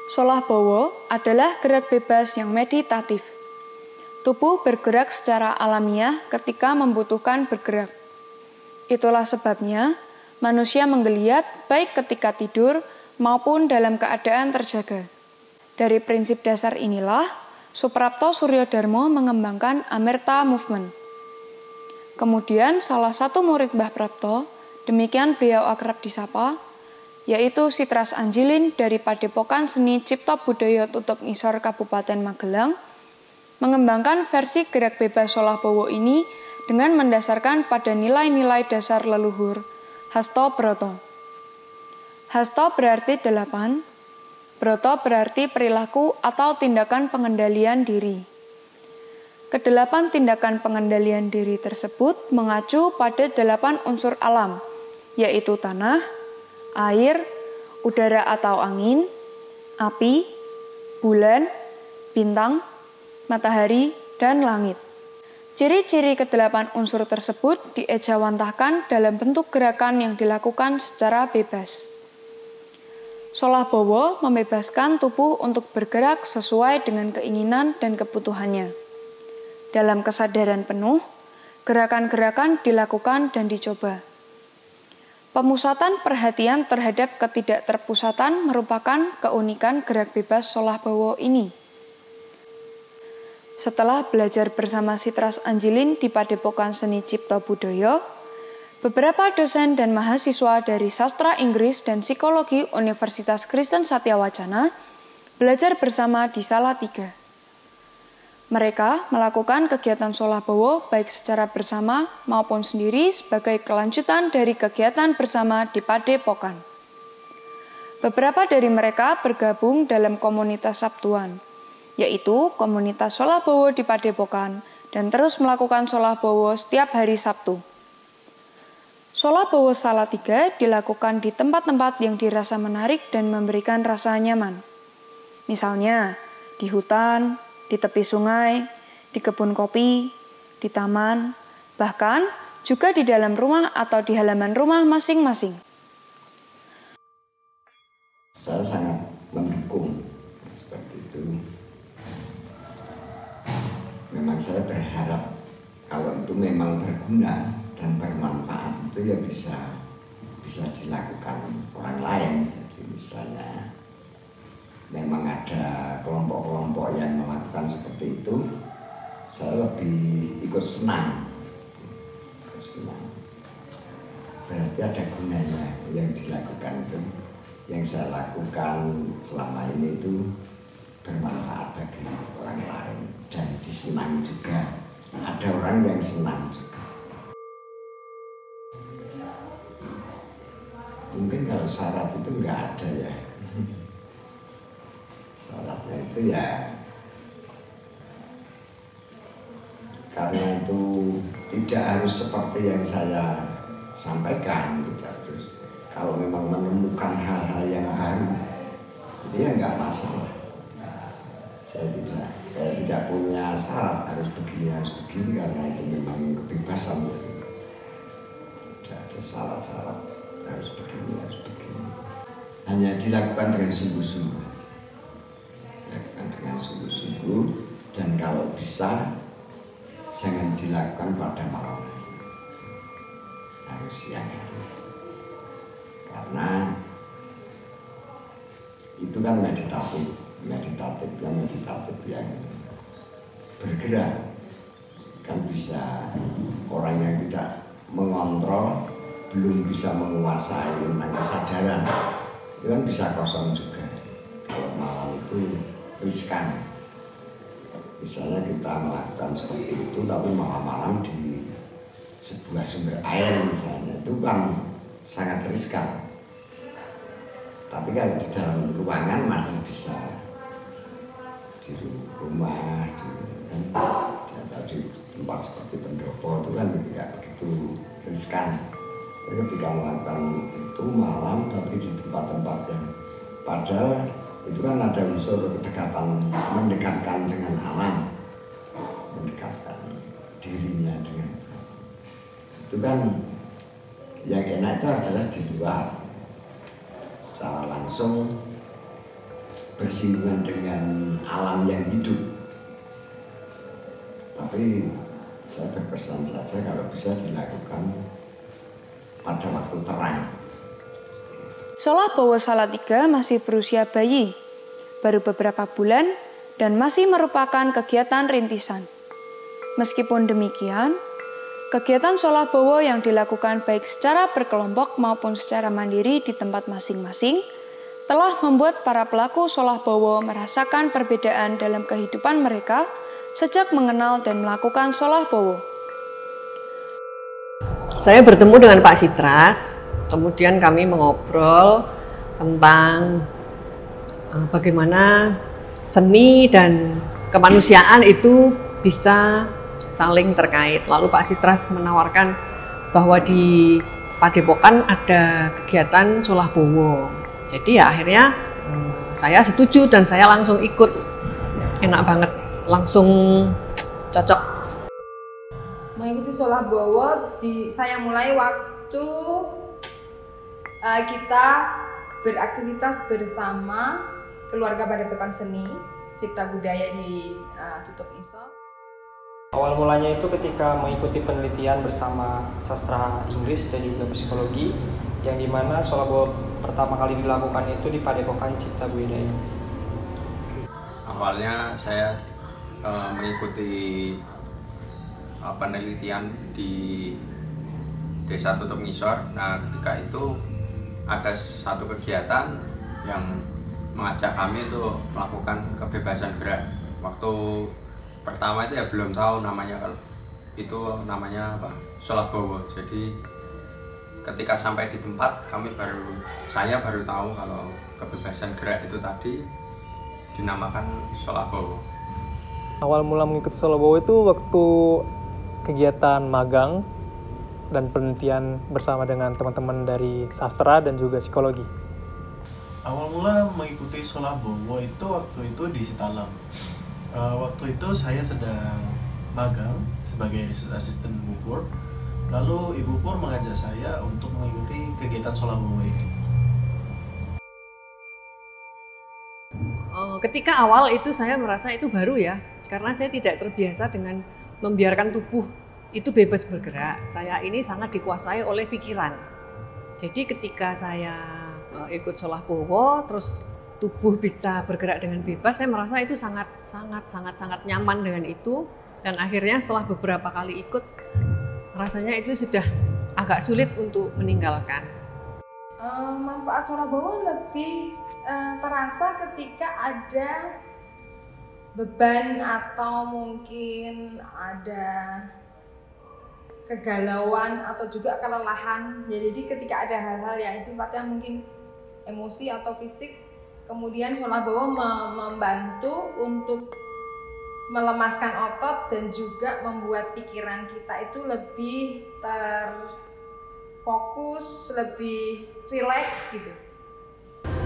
Solah bawa adalah gerak bebas yang meditatif. Tubuh bergerak secara alamiah ketika membutuhkan bergerak. Itulah sebabnya manusia menggeliat baik ketika tidur maupun dalam keadaan terjaga. Dari prinsip dasar inilah, Suprapto Suryodarmo mengembangkan Amerta Movement. Kemudian salah satu murid Mbah Prapto, demikian beliau akrab disapa, yaitu Sitras Anjilin dari Padepokan Seni Cipta Budaya Tutup Ngisor Kabupaten Magelang, mengembangkan versi gerak bebas Solah Bawa ini dengan mendasarkan pada nilai-nilai dasar leluhur, Hasto Broto. Hasto berarti 8, Broto berarti perilaku atau tindakan pengendalian diri. Kedelapan tindakan pengendalian diri tersebut mengacu pada 8 unsur alam, yaitu tanah, air, udara atau angin, api, bulan, bintang, matahari, dan langit. Ciri-ciri ke-8 unsur tersebut diejawantahkan dalam bentuk gerakan yang dilakukan secara bebas. Solah Bawa membebaskan tubuh untuk bergerak sesuai dengan keinginan dan kebutuhannya. Dalam kesadaran penuh, gerakan-gerakan dilakukan dan dicoba. Pemusatan perhatian terhadap ketidakterpusatan merupakan keunikan gerak bebas Solah Bawa ini. Setelah belajar bersama Sitras Anjilin di Padepokan Seni Cipta Budaya, beberapa dosen dan mahasiswa dari Sastra Inggris dan Psikologi Universitas Kristen Satyawacana belajar bersama di Salatiga. Mereka melakukan kegiatan Solah Bawa baik secara bersama maupun sendiri sebagai kelanjutan dari kegiatan bersama di Padepokan. Beberapa dari mereka bergabung dalam komunitas Sabtuan, yaitu komunitas Solah Bawa di Padepokan, dan terus melakukan Solah Bawa setiap hari Sabtu. Solah Bawa Salatiga dilakukan di tempat-tempat yang dirasa menarik dan memberikan rasa nyaman. Misalnya, di hutan, di tepi sungai, di kebun kopi, di taman, bahkan juga di dalam rumah atau di halaman rumah masing-masing. Saya sangat mendukung seperti itu. Memang saya berharap kalau itu memang berguna dan bermanfaat itu ya bisa dilakukan orang lain. Jadi misalnya memang ada kelompok-kelompok yang melakukan seperti itu, saya lebih ikut senang. Berarti ada gunanya yang dilakukan itu. Yang saya lakukan selama ini itu bermanfaat bagi orang lain dan disenang juga. Ada orang yang senang juga. Mungkin kalau syarat itu nggak ada ya. Syaratnya itu ya karena itu tidak harus seperti yang saya sampaikan, tidak harus. Kalau memang menemukan hal-hal yang baru, itu ya nggak masalah. Saya tidak punya syarat harus begini karena itu memang kebebasan. Tidak ada syarat-syarat harus begini. Hanya dilakukan dengan sungguh-sungguh. Dan kalau bisa jangan dilakukan pada malam hari, harus siang hari, karena itu kan meditatif yang bergerak, kan bisa orang yang tidak mengontrol, belum bisa menguasai tentang kesadaran, itu kan bisa kosong juga. Kalau malam itu riskan. Misalnya kita melakukan seperti itu, tapi malam-malam di sebuah sumber air misalnya, itu kan sangat riskan. Tapi kalau di dalam ruangan masih bisa, di rumah, di tempat seperti pendopo itu kan tidak begitu riskan. Jadi ketika melakukan itu malam, tapi di tempat-tempat yang padahal itu kan ada unsur kedekatan, mendekatkan dengan alam, mendekatkan dirinya dengan itu kan yang enak itu adalah di luar secara langsung bersinggungan dengan alam yang hidup. Tapi saya berpesan saja kalau bisa dilakukan pada waktu terang. Solah Bowo Salatiga masih berusia bayi, baru beberapa bulan dan masih merupakan kegiatan rintisan. Meskipun demikian, kegiatan Solah Bowo yang dilakukan baik secara berkelompok maupun secara mandiri di tempat masing-masing telah membuat para pelaku Solah Bowo merasakan perbedaan dalam kehidupan mereka sejak mengenal dan melakukan Solah Bowo. Saya bertemu dengan Pak Sitras, kemudian kami mengobrol tentang bagaimana seni dan kemanusiaan itu bisa saling terkait. Lalu Pak Sitras menawarkan bahwa di Padepokan ada kegiatan Solah Bowo. Jadi ya akhirnya saya setuju dan saya langsung ikut. Enak banget, langsung cocok. Mengikuti Solah Bowo saya mulai waktu kita beraktivitas bersama keluarga Padepokan Seni Cipta Budaya di Tutup Iso. Awal mulanya itu ketika mengikuti penelitian bersama sastra Inggris dan juga psikologi, yang dimana Solah Bowo pertama kali dilakukan itu di Padepokan Cipta Budaya. Awalnya saya mengikuti penelitian di Desa Tutup Ngisor. Nah, ketika itu ada satu kegiatan yang mengajak kami untuk melakukan kebebasan gerak. Waktu pertama itu ya belum tahu namanya, kalau itu namanya apa, Solah Bowo. Jadi ketika sampai di tempat saya baru tahu kalau kebebasan gerak itu tadi dinamakan Solah Bowo. Awal mula mengikuti Solah Bowo itu waktu kegiatan magang dan penelitian bersama dengan teman-teman dari sastra dan juga psikologi. Awal mula mengikuti Solah Bowo itu waktu itu di Sitalam. Waktu itu saya sedang magang sebagai asisten Bu Pur. Lalu Ibu Pur mengajak saya untuk mengikuti kegiatan Solah Bowo ini. Ketika awal itu saya merasa itu baru ya, karena saya tidak terbiasa dengan membiarkan tubuh itu bebas bergerak. Saya ini sangat dikuasai oleh pikiran. Jadi ketika saya ikut Solah Bowo, terus tubuh bisa bergerak dengan bebas, saya merasa itu sangat nyaman dengan itu. Dan akhirnya setelah beberapa kali ikut, rasanya itu sudah agak sulit untuk meninggalkan. Manfaat Solah Bowo lebih terasa ketika ada beban atau mungkin ada kegalauan atau juga kelelahan. Jadi ketika ada hal-hal yang sifatnya mungkin emosi atau fisik, kemudian Solah Bowo membantu untuk melemaskan otot dan juga membuat pikiran kita itu lebih terfokus, lebih rileks gitu.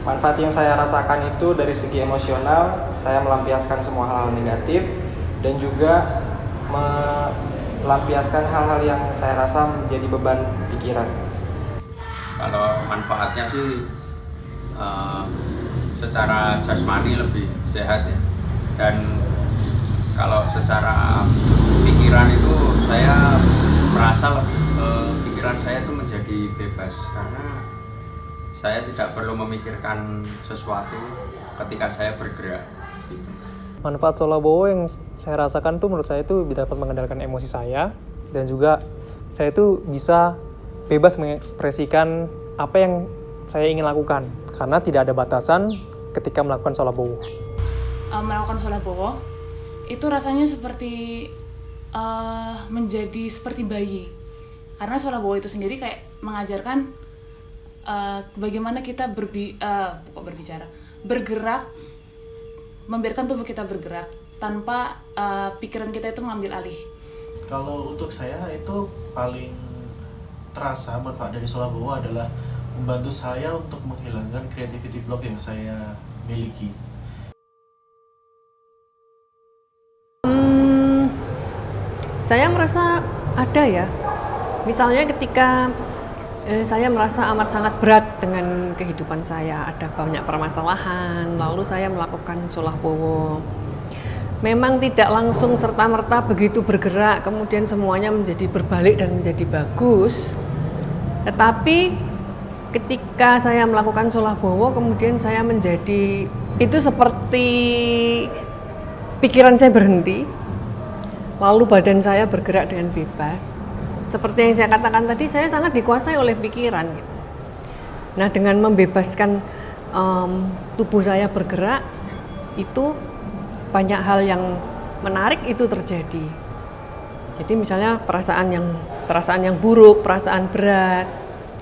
Manfaat yang saya rasakan itu dari segi emosional, saya melampiaskan semua hal-hal negatif dan juga melampiaskan hal-hal yang saya rasa menjadi beban pikiran. Kalau manfaatnya sih secara jasmani lebih sehat ya, dan kalau secara pikiran itu saya merasa pikiran saya itu menjadi bebas karena saya tidak perlu memikirkan sesuatu ketika saya bergerak gitu. Manfaat Solah Bowo yang saya rasakan tuh menurut saya itu dapat mengendalikan emosi saya dan juga saya itu bisa bebas mengekspresikan apa yang saya ingin lakukan karena tidak ada batasan ketika melakukan Solah Bowo. Melakukan Solah Bowo itu rasanya seperti menjadi seperti bayi karena Solah Bowo itu sendiri kayak mengajarkan bagaimana kita bergerak, membiarkan tubuh kita bergerak tanpa pikiran kita itu mengambil alih. Kalau untuk saya itu paling terasa manfaat dari Solah Bowo adalah membantu saya untuk menghilangkan creativity block yang saya miliki. Saya merasa ada ya, misalnya ketika Saya merasa amat sangat berat dengan kehidupan saya. Ada banyak permasalahan, lalu saya melakukan Sholah Bowo. Memang tidak langsung serta-merta begitu bergerak, kemudian semuanya menjadi berbalik dan menjadi bagus. Tetapi ketika saya melakukan Sholah Bowo, kemudian saya menjadi, itu seperti pikiran saya berhenti, lalu badan saya bergerak dengan bebas. Seperti yang saya katakan tadi, saya sangat dikuasai oleh pikiran. Gitu. Nah, dengan membebaskan tubuh saya bergerak, itu banyak hal yang menarik itu terjadi. Jadi misalnya perasaan yang buruk, perasaan berat,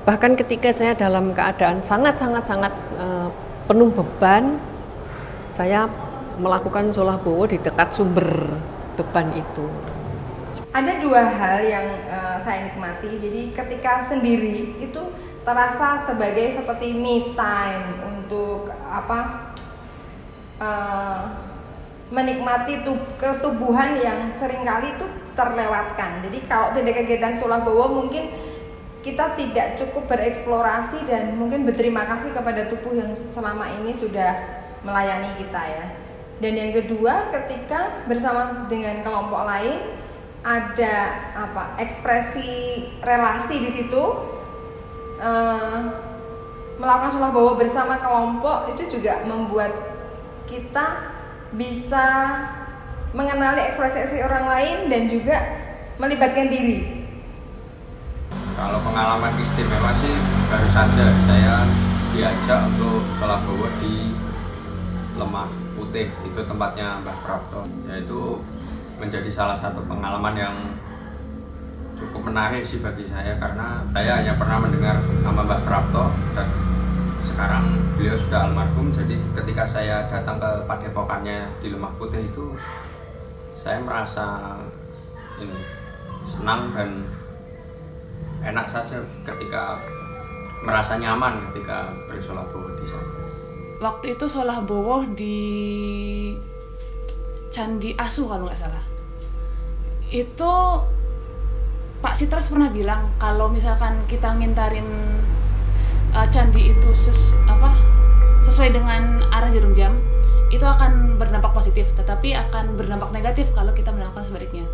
bahkan ketika saya dalam keadaan sangat penuh beban, saya melakukan Sholah Bowo di dekat sumber beban itu. Ada dua hal yang saya nikmati. Jadi ketika sendiri itu terasa seperti me time untuk menikmati ketubuhan yang seringkali itu terlewatkan. Jadi kalau tidak kegiatan Sholah Bowo mungkin kita tidak cukup bereksplorasi dan mungkin berterima kasih kepada tubuh yang selama ini sudah melayani kita ya. Dan yang kedua, ketika bersama dengan kelompok lain ada ekspresi relasi di situ, melakukan Sholah Bowo bersama kelompok itu juga membuat kita bisa mengenali ekspresi orang lain dan juga melibatkan diri. Kalau pengalaman istimewa sih baru saja saya diajak untuk Sholah Bowo di Lemah Putih, itu tempatnya Mbah Prapto, yaitu menjadi salah satu pengalaman yang cukup menarik sih bagi saya, karena saya hanya pernah mendengar nama Mbah Prapto dan sekarang beliau sudah almarhum. Jadi ketika saya datang ke padepokannya di Lemah Putih itu, saya merasa senang dan enak saja, ketika merasa nyaman ketika berSholah Bowo di sana. Waktu itu Sholah Bowo di Candi Asu kalau nggak salah. Itu Pak Sitras pernah bilang kalau misalkan kita ngintarin candi itu sesuai dengan arah jarum jam, itu akan berdampak positif, tetapi akan berdampak negatif kalau kita melakukan sebaliknya.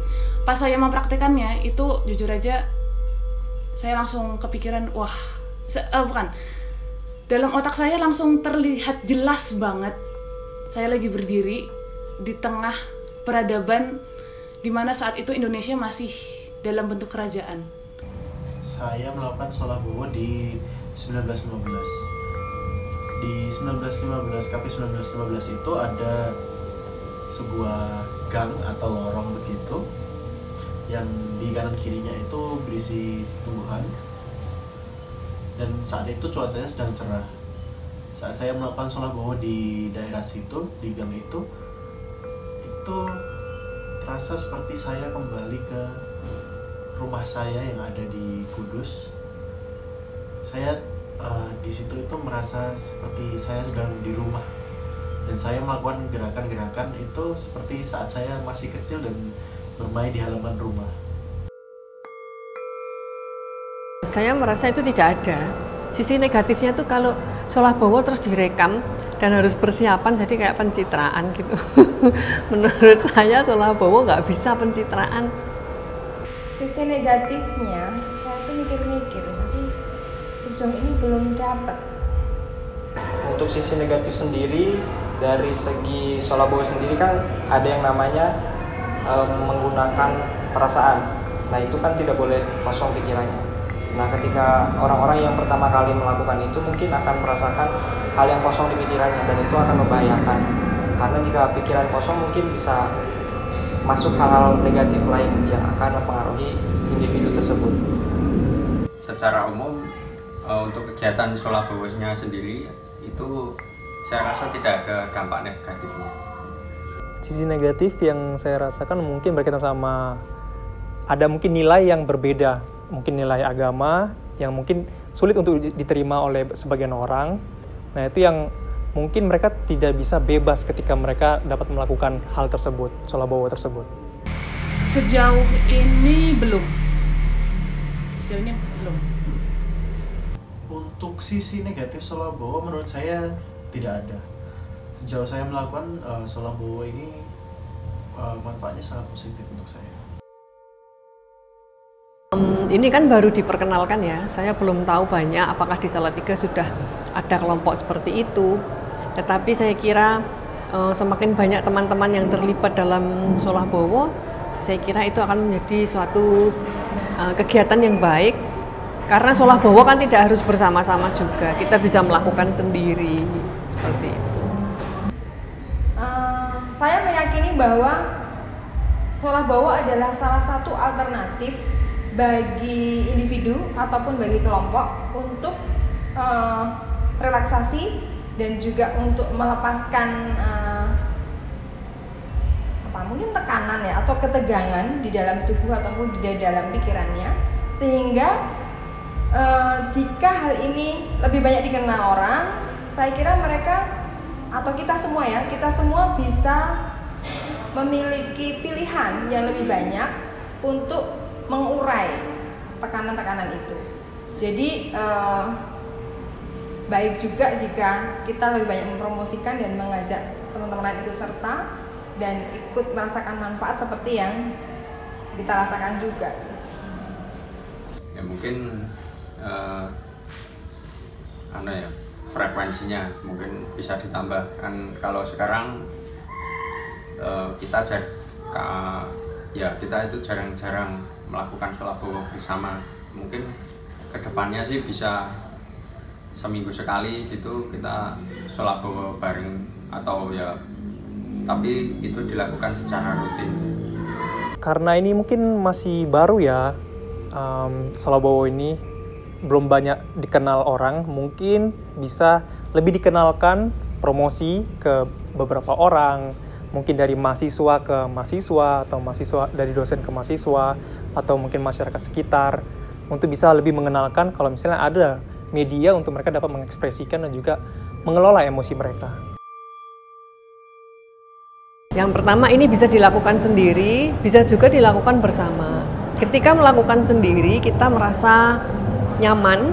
Pas saya mempraktikannya, itu jujur aja saya langsung kepikiran, dalam otak saya langsung terlihat jelas banget saya lagi berdiri di tengah peradaban di mana saat itu Indonesia masih dalam bentuk kerajaan. Saya melakukan Sholah Bowo di 1915. Di 1915, KP 1915 itu ada sebuah gang atau lorong begitu, yang di kanan kirinya itu berisi tumbuhan. Dan saat itu cuacanya sedang cerah. Saat saya melakukan Sholah Bowo di daerah situ, di gang itu terasa seperti saya kembali ke rumah saya yang ada di Kudus. Saya di situ itu merasa seperti saya sedang di rumah, dan saya melakukan gerakan-gerakan itu seperti saat saya masih kecil dan bermain di halaman rumah. Saya merasa itu tidak ada. Sisi negatifnya tuh kalau Sholah Bowo terus direkam dan harus persiapan, jadi kayak pencitraan gitu. Menurut saya Sholah Bowo nggak bisa pencitraan. Sisi negatifnya saya tuh mikir-mikir, tapi sejauh ini belum dapat. Untuk sisi negatif sendiri, dari segi Sholah Bowo sendiri kan ada yang namanya menggunakan perasaan. Nah itu kan tidak boleh kosong pikirannya. Nah ketika orang-orang yang pertama kali melakukan itu mungkin akan merasakan hal yang kosong di pikirannya, dan itu akan membahayakan. Karena jika pikiran kosong mungkin bisa masuk hal-hal negatif lain yang akan mempengaruhi individu tersebut. Secara umum untuk kegiatan Sholah Bowo-nya sendiri itu saya rasa tidak ada dampak negatifnya. Sisi negatif yang saya rasakan mungkin berkaitan sama ada mungkin nilai yang berbeda, mungkin nilai agama yang mungkin sulit untuk diterima oleh sebagian orang. Nah itu yang mungkin mereka tidak bisa bebas ketika mereka dapat melakukan hal tersebut, Sholah Bowo tersebut. Sejauh ini belum. untuk sisi negatif sholat bowo menurut saya tidak ada. Sejauh saya melakukan sholat bowo ini manfaatnya sangat positif untuk saya. Ini kan baru diperkenalkan ya, saya belum tahu banyak apakah di Salatiga sudah ada kelompok seperti itu. Tetapi saya kira semakin banyak teman-teman yang terlibat dalam sholat bowo, saya kira itu akan menjadi suatu kegiatan yang baik. Karena sholat bowo kan tidak harus bersama-sama juga, kita bisa melakukan sendiri, seperti itu. Saya meyakini bahwa sholat bowo adalah salah satu alternatif bagi individu ataupun bagi kelompok untuk relaksasi dan juga untuk melepaskan mungkin tekanan ya atau ketegangan di dalam tubuh ataupun di dalam pikirannya, sehingga jika hal ini lebih banyak dikenal orang, saya kira mereka atau kita semua bisa memiliki pilihan yang lebih banyak untuk mengurai tekanan-tekanan itu. Jadi baik juga jika kita lebih banyak mempromosikan dan mengajak teman-teman lain ikut serta dan ikut merasakan manfaat seperti yang kita rasakan juga. Ya mungkin frekuensinya mungkin bisa ditambah kan. Kalau sekarang kita itu jarang-jarang melakukan sholat bowo bersama. Mungkin kedepannya sih bisa seminggu sekali gitu kita sholat bowo bareng, atau ya tapi itu dilakukan secara rutin. Karena ini mungkin masih baru ya, sholat bowo ini belum banyak dikenal orang, mungkin bisa lebih dikenalkan, promosi ke beberapa orang, mungkin dari mahasiswa ke mahasiswa, atau mahasiswa dari dosen ke mahasiswa, atau mungkin masyarakat sekitar, untuk bisa lebih mengenalkan kalau misalnya ada media untuk mereka dapat mengekspresikan dan juga mengelola emosi mereka. Yang pertama, ini bisa dilakukan sendiri, bisa juga dilakukan bersama. Ketika melakukan sendiri, kita merasa nyaman,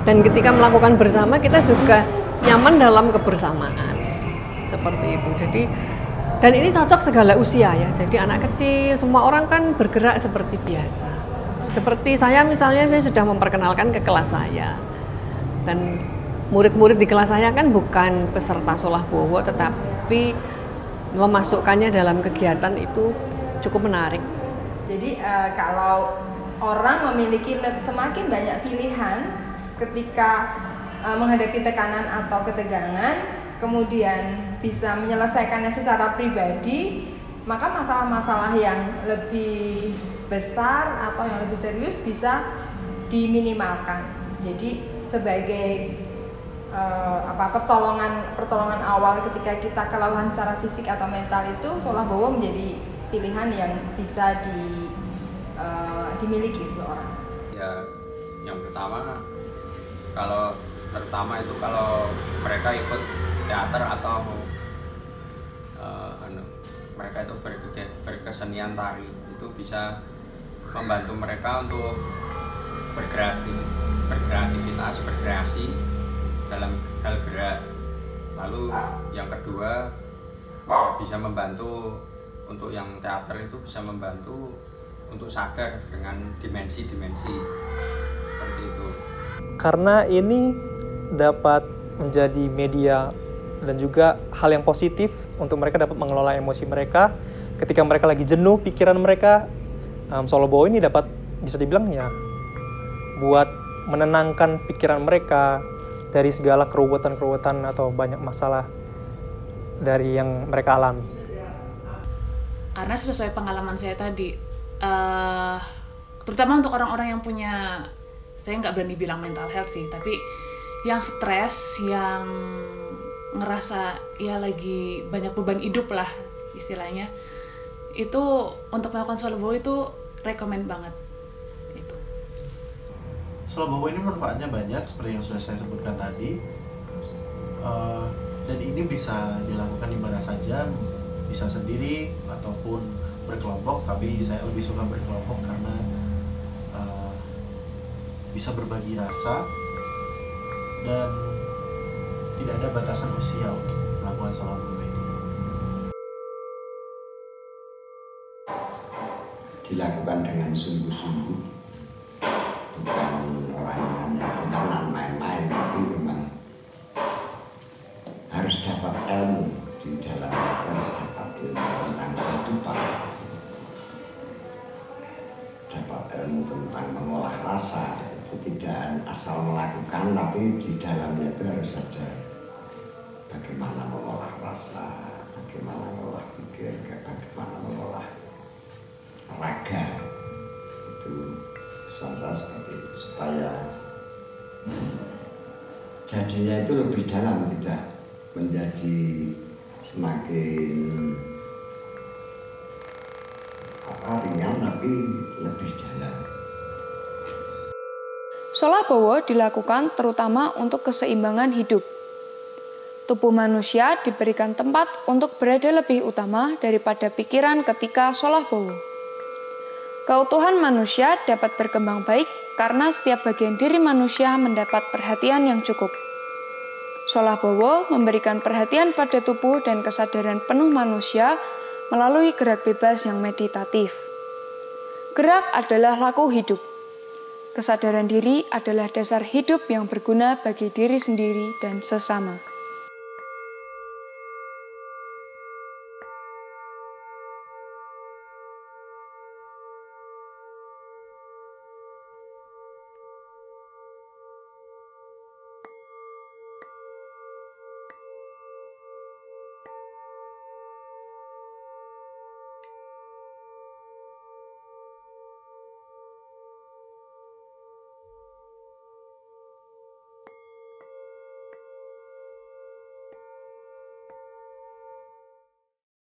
dan ketika melakukan bersama, kita juga nyaman dalam kebersamaan. Seperti itu. Jadi, dan ini cocok segala usia ya. Jadi anak kecil, semua orang kan bergerak seperti biasa. Seperti saya misalnya, saya sudah memperkenalkan ke kelas saya. Dan murid-murid di kelas saya kan bukan peserta sholat bowo, tetapi memasukkannya dalam kegiatan itu cukup menarik. Jadi kalau orang memiliki semakin banyak pilihan ketika menghadapi tekanan atau ketegangan, kemudian bisa menyelesaikannya secara pribadi, maka masalah-masalah yang lebih besar atau yang lebih serius bisa diminimalkan. Jadi sebagai pertolongan awal ketika kita kelelahan secara fisik atau mental, itu sholat bowo menjadi pilihan yang bisa dimiliki seseorang. Ya, yang pertama terutama itu kalau mereka ikut teater atau mereka itu berkesenian tari, itu bisa membantu mereka untuk berkreativitas, berkreasi dalam hal gerak. Lalu yang kedua, bisa membantu untuk yang teater itu bisa membantu untuk sadar dengan dimensi-dimensi seperti itu. Karena ini dapat menjadi media dan juga hal yang positif untuk mereka dapat mengelola emosi mereka. Ketika mereka lagi jenuh pikiran mereka, sholat bowo ini dapat bisa dibilang ya buat menenangkan pikiran mereka dari segala keruwetan-keruwetan atau banyak masalah dari yang mereka alami. Karena sesuai pengalaman saya tadi, terutama untuk orang-orang yang punya, saya nggak berani bilang mental health sih, tapi yang stres, yang ngerasa ya lagi banyak beban hidup lah istilahnya, itu untuk melakukan sholat bowo itu rekomen banget. Itu. Sholat bowo ini manfaatnya banyak seperti yang sudah saya sebutkan tadi, dan ini bisa dilakukan di mana saja, bisa sendiri ataupun berkelompok, tapi saya lebih suka berkelompok karena bisa berbagi rasa dan tidak ada batasan usia untuk melakukan sholat bobo ini. Dilakukan dengan sungguh-sungguh, bukan orang hanya dengan main-main, tapi memang harus dapat ilmu di dalamnya, harus dapat ilmu tentang kehidupan, dapat ilmu tentang mengolah rasa. Jadi tidak asal melakukan, tapi di dalamnya itu harus ada bagaimana mengolah rasa, bagaimana mengolah pikir, bagaimana mengolah raga. Itu pesan saya seperti itu, supaya jadinya itu lebih dalam, tidak menjadi semakin ringan, tapi lebih dalam. Sholah bowo dilakukan terutama untuk keseimbangan hidup. Tubuh manusia diberikan tempat untuk berada lebih utama daripada pikiran ketika sholah bowo. Keutuhan manusia dapat berkembang baik karena setiap bagian diri manusia mendapat perhatian yang cukup. Sholah bowo memberikan perhatian pada tubuh dan kesadaran penuh manusia melalui gerak bebas yang meditatif. Gerak adalah laku hidup. Kesadaran diri adalah dasar hidup yang berguna bagi diri sendiri dan sesama.